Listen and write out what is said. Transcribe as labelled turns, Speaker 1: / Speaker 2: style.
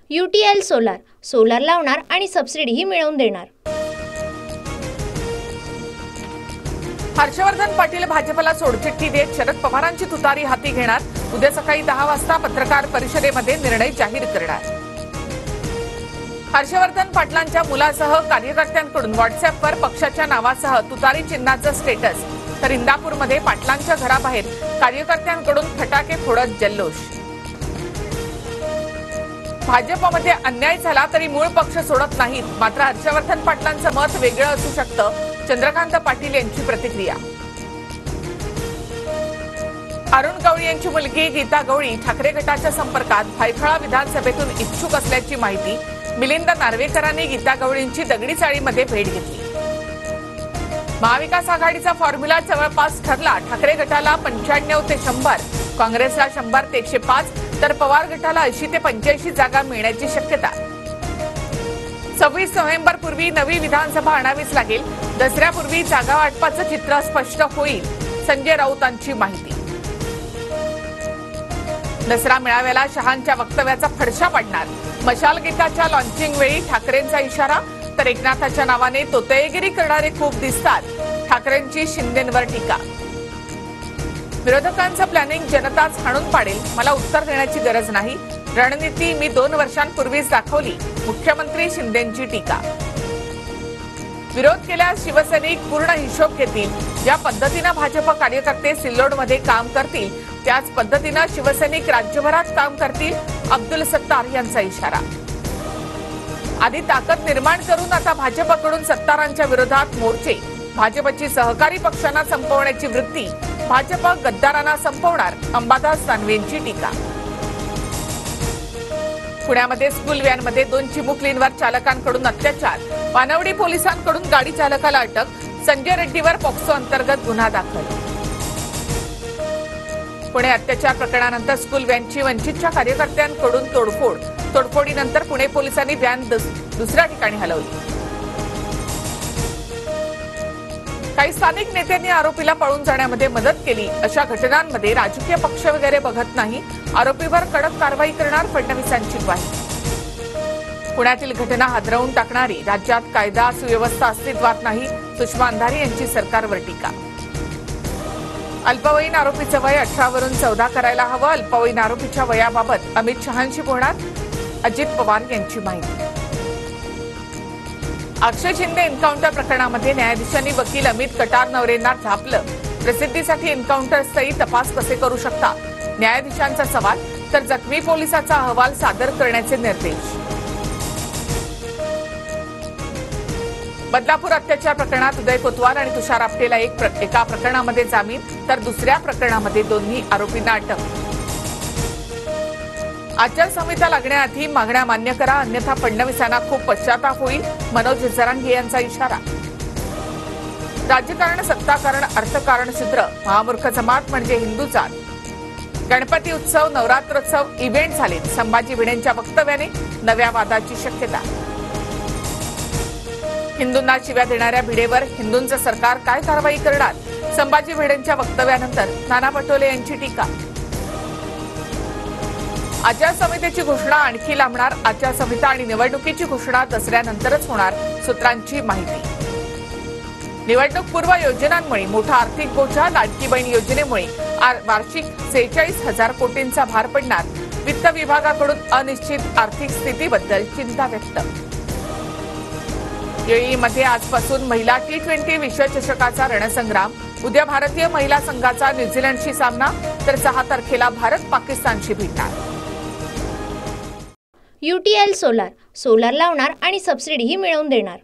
Speaker 1: UTL solar, solar लावणार आणि सबसिडीही मिळवून देणार।
Speaker 2: हर्षवर्धन पाटील भाजपला सोडचिठ्ठी देत शरद पवारांची तुतारी हाती घेणार। उद्या सकाळी 10 वाजता पत्रकार परिषदेमध्ये निर्णय जाहीर करणार। हर्षवर्धन पाटलांच्या मुलासह कार्यकर्त्यांकडून व्हॉट्सअॅपवर पक्षाच्या नावासह तुतारी चिन्हाचं स्टेटस, तर इंदापूरमध्ये पाटलांच्या घराबाहेर कार्यकर्त्यांकडून फटाके फोडत जल्लोष। भाजपमध्ये अन्याय झाला तरी मूळ पक्ष सोडत नाहीत, मात्र हर्षवर्धन पाटलांचं मत वेगळं असू शकतं, चंद्रकांत पाटील यांची प्रतिक्रिया। अरुण गवळी यांची मुलगी गीता गवळी ठाकरे गटाच्या संपर्कात भायखळा विधानसभेतून इच्छुक असल्याची माहिती। मिलिंद नार्वेकरांनी गीता गवळींची दगडी चाळीमध्ये भेट घेतली। महाविकास आघाडीचा फॉर्म्युला जवळपास ठरला। ठाकरे गटाला 95 ते 100, काँग्रेसला 100 ते 105, तर पवार गटाला 80 ते 85 जागा मिळण्याची शक्यता। 26 नोव्हेंबर पूर्वी नवी विधानसभा आणावीच लागेल। दसऱ्यापूर्वी जागा वाटपाचं चित्र स्पष्ट होईल, संजय राऊतांची माहिती। दसरा मेळाव्याला शहांच्या वक्तव्याचा फडशा पडणार। मशाल गीताच्या लॉन्चिंग वेळी ठाकरेंचा इशारा, तर एकनाथाच्या नावाने तोतयेगिरी करणारे खूप दिसतात, ठाकरेंची शिंदेंवर टीका। विरोधकांचं प्लॅनिंग जनताच हाणून पाडेल, मला उत्तर देण्याची गरज नाही, रणनीती मी 2 वर्षांपूर्वीच दाखवली, मुख्यमंत्री शिंदेंची टीका। विरोध केल्यास शिवसैनिक पूर्ण हिशोब घेतील। ज्या पद्धतीनं भाजप कार्यकर्ते सिल्लोडमध्ये काम करतील त्याच पद्धतीनं शिवसैनिक राज्यभरात काम करतील, अब्दुल सत्तार यांचा इशारा। आधी ताकद निर्माण करून आता भाजपकडून सत्तारांच्या विरोधात मोर्चे। भाजपची सहकारी पक्षांना संपवण्याची वृत्ती, भाजप गद्दारांना संपवणार, अंबादास दानवेंची टीका। पुण्यामध्ये स्कूल व्हॅनमध्ये 2 चिमुकलींवर चालकांकडून अत्याचार, वानवडी पोलिसांकडून गाडी चालकाला अटक, संजय रेड्डीवर पॉक्सो अंतर्गत गुन्हा दाखल। पुणे अत्याचार प्रकरणानंतर स्कूल व्हॅनची वंचितच्या कार्यकर्त्यांकडून तोडफोड, तोडफोडीनंतर पुणे पोलिसांनी व्हॅन दुसऱ्या ठिकाणी हलवली। काही स्थानिक नेत्यांनी आरोपीला पळून जाण्यामध्ये मदत केली, अशा घटनांमध्ये राजकीय पक्ष वगैरे बघत नाही, आरोपीवर कडक कारवाई करणार, फडणवीसांची ग्वाही। पुण्यातील घटना हादरवून टाकणारी, राज्यात कायदा सुव्यवस्था अस्तित्वात नाही, सुषमा अंधारी यांची सरकारवर टीका। अल्पवयीन आरोपीचं वय 18 वरून 14 करायला हवं, अल्पवयीन आरोपीच्या वयाबाबत अमित शहांशी बोलणार, अजित पवार यांची माहिती। अक्षय शिंदे एन्काउंटर प्रकरणामध्ये न्यायाधीशांनी वकील अमित कटारनवरेंना झापलं, प्रसिद्धीसाठी एन्काउंटरस्थळी तपास कसे करू शकता, न्यायाधीशांचा सवाल, तर जखमी पोलिसाचा अहवाल सादर करण्याचे निर्देश। बदलापूर अत्याचार प्रकरणात उदय कोतवाल आणि तुषार आपटेला एका प्रकरणामध्ये जामीन, तर दुसऱ्या प्रकरणामध्ये दोन्ही आरोपींना अटक। आचारसंहिता लागण्याआधी मागण्या मान्य करा, अन्यथा फडणवीसांना खूप पश्चाताप होईल, मनोज जरांगे यांचा इशारा। राजकारण, सत्ताकारण, अर्थकारण शूद्र, महामूर्ख जमात म्हणजे हिंदू जात। गणपती उत्सव, नवरात्रोत्सव इव्हेंट झाले, संभाजी भिडेंच्या वक्तव्याने नव्या वादाची शक्यता। हिंदूंना शिव्या देणाऱ्या भिडेवर हिंदूंचं सरकार काय कारवाई करणार, संभाजी भिडेंच्या वक्तव्यानंतर नाना पटोले यांची टीका। आचारसंहितेची घोषणा आणखी लांबणार, आचारसंहिता आणि निवडणुकीची घोषणा दसऱ्यानंतरच होणार, सूत्रांची माहिती। निवडणूक पूर्व योजनांमुळे मोठा आर्थिक बोजा, लाडकी बहीण योजनेमुळे वार्षिक 46,000 कोटींचा भार पडणार, वित्त विभागाकडून अनिश्चित आर्थिक स्थितीबद्दल चिंता व्यक्त। यूएईमध्ये आजपासून महिला T20 विश्वचषकाचा रणसंग्राम, उद्या भारतीय महिला संघाचा न्यूझीलंडशी सामना, तर 6 तारखेला भारत पाकिस्तानशी भिडणार।
Speaker 1: UTL सोलार, सोलार लावणार आणि सबसिडीही मिळवून देणार।